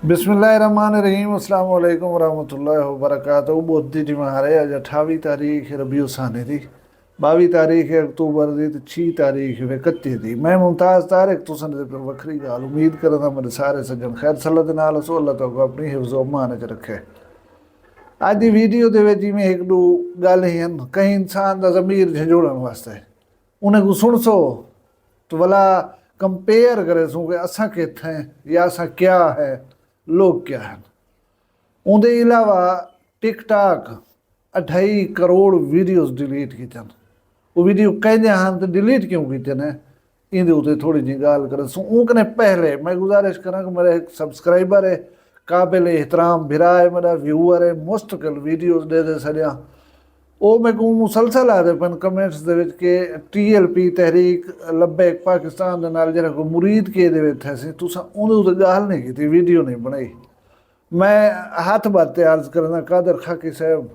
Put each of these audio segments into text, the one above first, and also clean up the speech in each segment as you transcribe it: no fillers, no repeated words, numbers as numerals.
बिस्मिल्लाहिर्रहमानिर्रहीम अस्सलाम वालेकुम वरहमतुल्लाहि वबरकातुहू। बुध दी महारे अज 28 तारीख रबीउ सानी दी 22 तारीख अक्तूबर दी ते 6 तारीख वे 31 दी। मैं मुमताज़ तारिक तुसन दे पर वखरी गाल उम्मीद करदा मेरे सारे सज्जन खैर सल्लत दे नाल सो अल्लाह ताला अपनी हिफ्ज़ व अमान च रखे। अज दी वीडियो दे विच जिवें एक दो गल ही कहीं इंसान दा ज़मीर झंझोड़न वास्ते उन्हें को सुन सो तो भला कंपेयर करे सो कि असां कित्थे या असां क्या है लोग क्या हैं। उनके अलावा टिकटॉक 28 करोड़ वीडियोस डिलीट की वो वीडियो कहते हैं तो डिलीट क्यों किए ने इंदे उत्ते थोड़ी जी गाल करें सो उनकने पहले मैं गुजारिश करा कि मेरा एक सब्सक्राइबर है काबिल एहतराम भिरा है मेरा व्यूअर है मुस्तकिल वीडियोस दे छड़िया वो मैं को मुसलसल आते पन कमेंट्स दे विच के TLP तहरीक लब्बैक पाकिस्तान दे नाल जरा को मुरीद के दे थे सी तुसा उहदे उत्ते गाल नहीं की वीडियो नहीं बनाई। मैं हाथ बाते अर्ज करना कादर खाकी साहब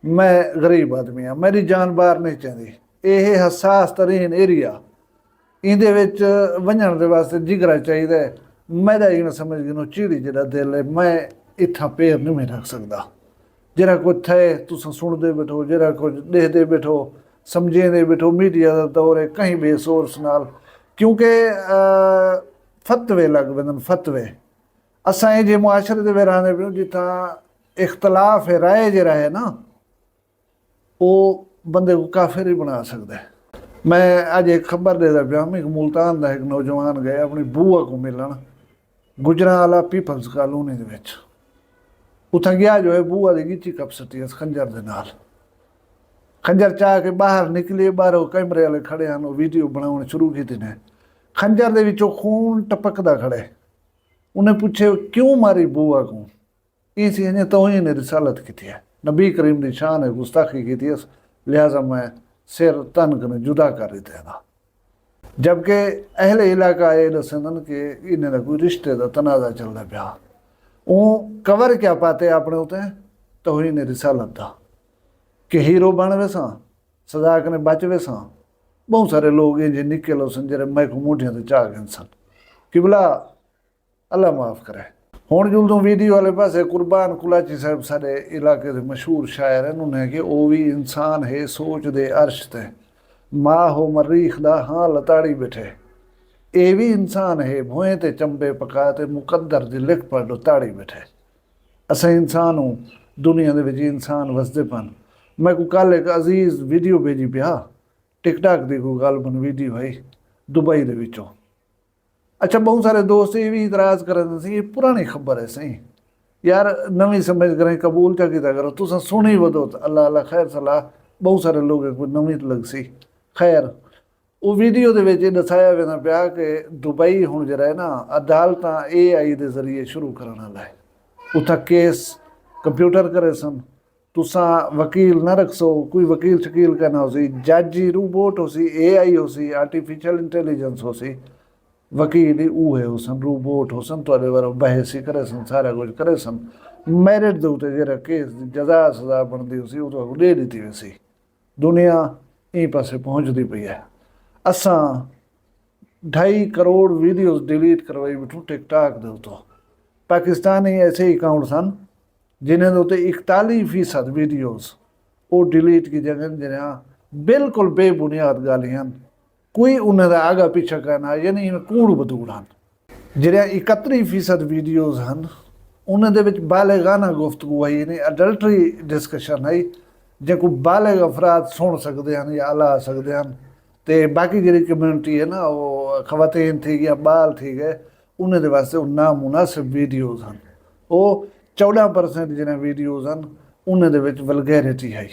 मैं गरीब आदमी हाँ मेरी जान बाहर नहीं चाहती यह हसास तरीन एरिया इंदे विच वंजण दे वास्ते जिगरा चाहिए मेरा इवें समझ गिनो चीड़ी जरा दिल है मैं इत्था पैर नहीं रख सकता जरा कुछ थे तुस सुनते बैठो जरा कुछ देखते बैठो समझेंदे बैठो मीडिया का दौर है कहीं बेसोर्स नाल क्योंकि फतवे लग पेंदे फतवे असां जे मुआशरे दे रहंदे पियो जिथा इख्तलाफ है राय जरा है ना वो बंदे को काफिर ही बना सकता है। मैं अज एक खबर देता पिया एक मुल्तान का एक नौजवान गए अपनी बूआ को मिलन गुजरांवाला पीपल्स कॉलोनी दे विच उतना गया जो है बूआ की गिची कप सटी खंजर दे नाल खंजर चाह के बाहर निकले बाहरों कैमरे वाले खड़े हैं वीडियो बनाने शुरू की ने खंजर दे विचों खून टपकदा खड़े उन्हें पूछे क्यों मारी बूआ को इसी अजें तोहीन रिसालत की है नबी करीम की शान है गुस्ताखी की थी लिहाजा मैं सिर तन कने जुदा कर रही था जबकि अहले इलाका ये दसन कि इन्हें कोई रिश्ते का तनाज़ा चलता पिया वो कवर क्या पाते अपने उते तौहीन रिसालत दा कि हीरो बन वैसा सजा कने बच वैसा बहुत सारे लोग इंज निकल सन जरे मैं को मुठियां ते चाह गए सन कि भला अल्लाह माफ़ करे। हुण जुलदों वीडियो वाले पासे कुर्बान कुलाची साहब सारे इलाके के मशहूर शायर हैं उन्हें कि वो भी इंसान है सोच दे अर्श ते माँ हो मरीख दा हाँ लताड़ी बैठे ये भी इंसान है भोए ते चंबे पकाते मुकद्दर दी लिख पढ़ लो ताड़ी बैठे असें इंसान हूँ दुनिया दे विच इंसान वसदे पन। मैं को कल एक अजीज वीडियो भेजी पिया टिकटॉक दी कोई गल बन वीडियो है दुबई दे विचों अच्छा बहुत सारे दोस्त ये भी इतराज़ करते सी ये पुरानी खबर है सही यार नवी समझ करें कबूल क्या किया करो तुस सुनी वधो तो अल्लाह अल्लाह खैर सलाह बहुत सारे लोग कोई नवी लग सी खैर वो वीडियो दे विच दसाया वेंदा पिया कि दुबई हुण जरा है ना अदालतां AI दे जरिए शुरू करन वाला है उत्था केस कंप्यूटर करे सन तुसा वकील ना रखसो कोई वकील शकील का ना हो सी जज रोबोट हो सी AI हो सी आर्टिफिशियल इंटैलिजेंस हो सी वकील ही ऊहे हो सन रोबोट हो सन तुहाडे वारो बहस ही करे सन सारा कुछ करे सन मैरिट दे उत्ते जेहड़ा केस दी जजा सजा बनदी हो सी वो दे दित्ती वैसी दुनिया ई पासे पहुंचदी पई है। असां 2.5 करोड़ वीडियोस डिलीट करवाई बैठूं टिकटॉक दे उत्तों पाकिस्तानी ऐसे ही अकाउंट सन जिन्हें दे उत्ते 41% वीडियोस वो डिलीट की जगह जिन्हें बिल्कुल बेबुनियाद गालियां कोई उन्हें आगा पीछा करना यानी इन्हें कूड़ बदूड़ हैं जिन्हें 31% वीडियोस हैं उन्हें दे विच बालिगाना गुफ्तगू है यानी अडल्टरी डिस्कशन है जिनको बालिग अफराद सुन सकते हैं या अला सकते हैं तो बाकी जी कम्यूनिटी है ना वो खवातीन थी या बाल थी गए उन्हें वास्ते वो नामुनासिब वीडियोज़ हैं वो 14% जिन्हें वीडियोज़ हैं उन्हें वलगैरिटी है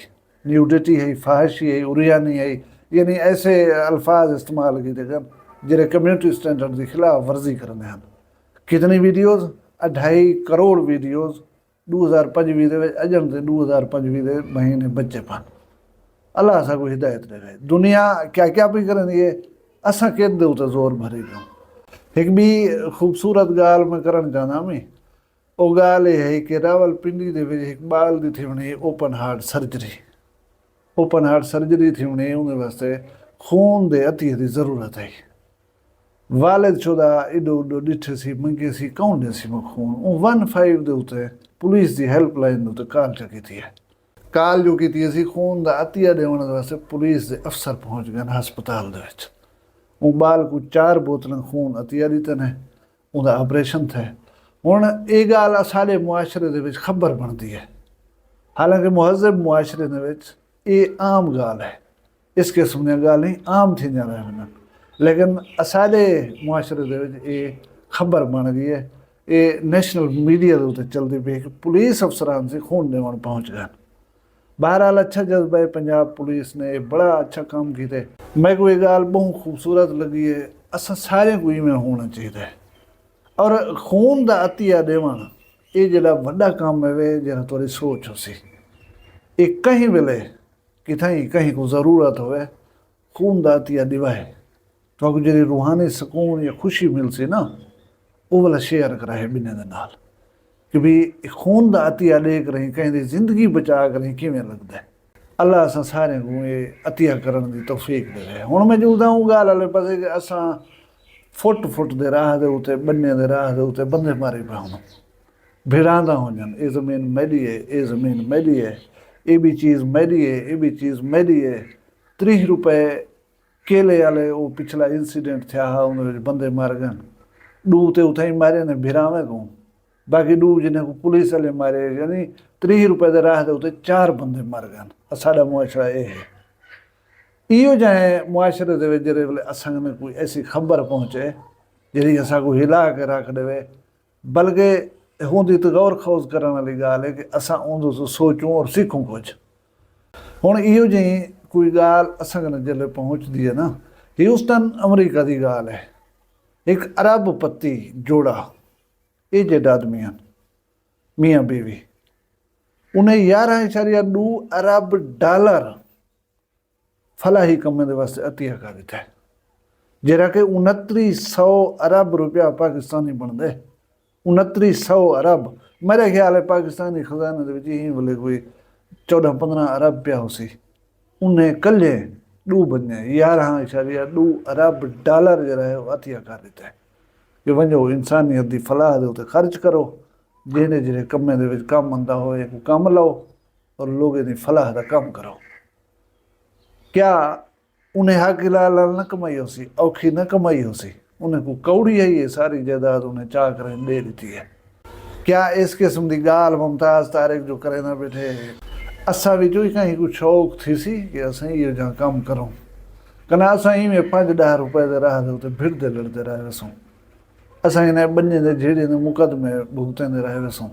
न्यूडिटी है फाहशी है उरियानी है यानी ऐसे अल्फाज इस्तेमाल किए गए जिन्हें कम्यूनिटी स्टैंडर्ड की खिलाफ वर्जी करने हैं। कितनी वीडियोज़ 2.5 करोड़ वीडियोज़ 2025 के अजन से 2025 के महीने बच्चे पान अल्लाह असा को हिदायत दे गए दुनिया क्या क्या भी करें ये असा के उत्ते जोर भरी पियो। एक भी खूबसूरत गाल मैं करना चाहना मैं वो गाल ये है कि रावलपिंडी दे विच एक बाल दी थी होनी ओपन हार्ट सर्जरी थी होनी उन्हें वास्ते खून दे अतीत की ज़रूरत है वालिद शुदा एॾो एॾो ॾिठे सी मंगे सी कौन ॾे सी मूंखे खून 15 ਦੇ ਉੱਤੇ ਪੁਲਿਸ ਦੀ ਹੈਲਪਲਾਈਨ ਦੇ ਉੱਤੇ ਕਾਲ ਕੀਤੀ ਹੈ। ਕਾਲ ਜੋ ਕੀਤੀ ਅਸੀਂ ਖੂਨ ਦਾ ਅਤੀਆ ਦੇਣ ਵਾਸਤੇ ਪੁਲਿਸ ਦੇ ਅਫਸਰ ਪਹੁੰਚ ਗਏ ਹਸਪਤਾਲ ਦੇ ਵਿੱਚ। ਉਹ ਬਾਲ ਕੋ 4 ਬੋਤਲਾਂ ਖੂਨ ਅਤੀਆ ਦਿੱਤੇ ਨੇ, ਉਹਦਾ ਆਪਰੇਸ਼ਨ ਥਾ। ਹੁਣ ਇਹ ਗੱਲ ਸਾਡੇ ਮੁਆਸ਼ਰੇ ਦੇ ਵਿੱਚ ਖਬਰ ਬਣਦੀ ਹੈ, ਹਾਲਾਂਕਿ ਮੁਹੱਜ਼ਬ ਮੁਆਸ਼ਰੇ ਦੇ ਵਿੱਚ ਇਹ ਆਮ ਗੱਲ ਹੈ। ਇਸ ਕਿਸਮ ਦੀਆਂ ਗੱਲਾਂ ਆਮ ਥੀਆਂ ਰਹਿਣ, ਲੇਕਿਨ ਸਾਡੇ ਮੁਆਸ਼ਰੇ ਦੇ ਵਿੱਚ ਇਹ ਖਬਰ ਬਣ ਗਈ ਹੈ। ਇਹ ਨੈਸ਼ਨਲ ਮੀਡੀਆ ਦੇ ਉੱਤੇ ਚੱਲਦੀ ਪਈ ਕਿ ਪੁਲਿਸ ਅਫਸਰਾਂ ਸੇ ਖੂਨ ਦੇਵਣ ਪਹੁੰਚ ਗਏ। बहरहाल अच्छा जज्बा है पंजाब पुलिस ने, बड़ा अच्छा काम किया। मैं को ये गाल बहुत खूबसूरत लगी है, असा सारे को इवें होना चाहिए। और खून का अतिया देवन ये जरा वड्डा काम है वे जरा थोड़ी सोच हो सी। ये कहीं वेले किथाई कहीं को ज़रूरत होवे खून का अतिया दिवाए तो जी रूहानी सुकून या खुशी मिल सी ना, वो वाला शेयर कराए बिने दे नाल कि भी खून का अतिया देख रही कहीं जिंदगी बचा कर किमें लगता है। अल्लाह असा सारे को ये अतिया करने की तौफीक दे। हुण मैं जुदा हूँ गाल वाले पासे कि असा फुट फुट के राह के उत्ते बन्ने के राह के उत्ते बंदे मारे पे हों भिड़ांदा हो जान, ये जमीन मेरी है, ये जमीन मेरी है, ये भी चीज़ मेरी है, ये भी चीज़ मेरी है। 30 रुपए केले वाले वो पिछला इंसीडेंट थे उन्हें बंदे मार गए, डू तो उथे ही मारे ने भिरावे को, बाकी डू जिन्हें को पुलिस वाले मारे, यानी 30 रुपए के राह के उत्ते 4 बंदे मर गए। साडा मुआशरा ये है। इहो जाए मुआशरे के जरे वेले असां ने कोई ऐसी खबर पहुँचे जी असा को हिला के रख देवे, बल्कि होंदी तो गौर खोज करने वाली गाल है कि असा उन सोचूं और सीखूं कुछ। हुण इहो जी कोई गाल असां ने जल्द पहुँचती है ना, ह्यूस्टन अमरीका की गाल है। एक अरब पति जोड़ा एजेड आदमी हैं, मियाँ बीवी, उन्हें 11.2 अरब डॉलर फलाही कमे के वास्ते अतिया कर दिता है, जरा कि 2900 अरब रुपया पाकिस्तानी बनते। 2900 अरब मेरे ख्याल है पाकिस्तानी खजाने के वाले कोई 14-15 अरब पिया हो सी। उन्हें कल्ले डू बने 11.2 अरब डॉलर जरा है अतिया कर दिता है कि वजो इंसानियत की फलाह के उत्ते खर्च करो, जिन्हें जिन्हें कमें के काम आंदा होए को काम लाओ और लोगों की फलाह का काम करो। क्या उन्हें हक लाल न कमाई हो सी, औखी न कमाई हो सी, उन्हें को कौड़ी है ये सारी जायदाद उन्हें चाह कर दे दी है। क्या इस किस्म की गाल मुमताज़ तारिक जो करे ना बैठे असा भी जो कहीं कुछ शौक थी सी कि असा ये जहाँ काम करूँ कना असा ही में 5-10 रुपए के राह के भिड़ते लड़ते रहे वसूँ, असा इन्हें बन्ने दे जेड़े ने मुकदमे भुगतेंदे रहे वसूँ,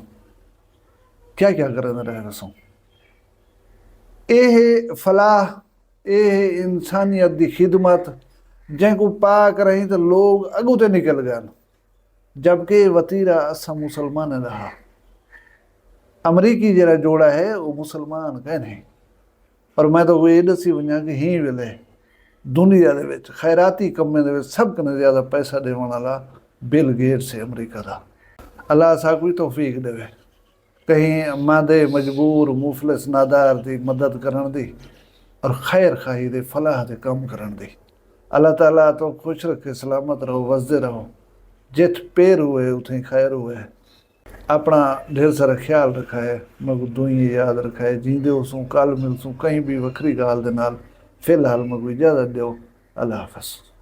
क्या क्या करते रहे वसूँ। यह फलाह ये इंसानियत की खिदमत जैको पा कर रही तो लोग अगू तो निकल गए, जबकि वतीरा असा मुसलमान रहा। अमरीकी जरा जोड़ा है वो मुसलमान कह नहीं, और मैं तो ये दसी वना कि ही वेले दुनिया दे विच खैराती कमें दे विच सब कने ज़्यादा पैसा देने वाला बिल गेट्स है अमरीका का। अल्लाह सा कोई तौफीक देवे कहीं मादे मजबूर मुफलिस नादार की मदद करन दी और खैर खाही दे फलाह दे काम करन दी। अल्लाह ताला तो खुश रखे, सलामत रहो, वसदे रहो, जित पैर हुए उथे खैर हुए। अपना ढेर सारा ख्याल रखा है, मगू दुई याद रखा है, जींदे उसू कल मिलसूँ कहीं भी वखरी गाल दे नाल। फिलहाल मगू इजाज़त दो, अल्लाह हाफ़िज़।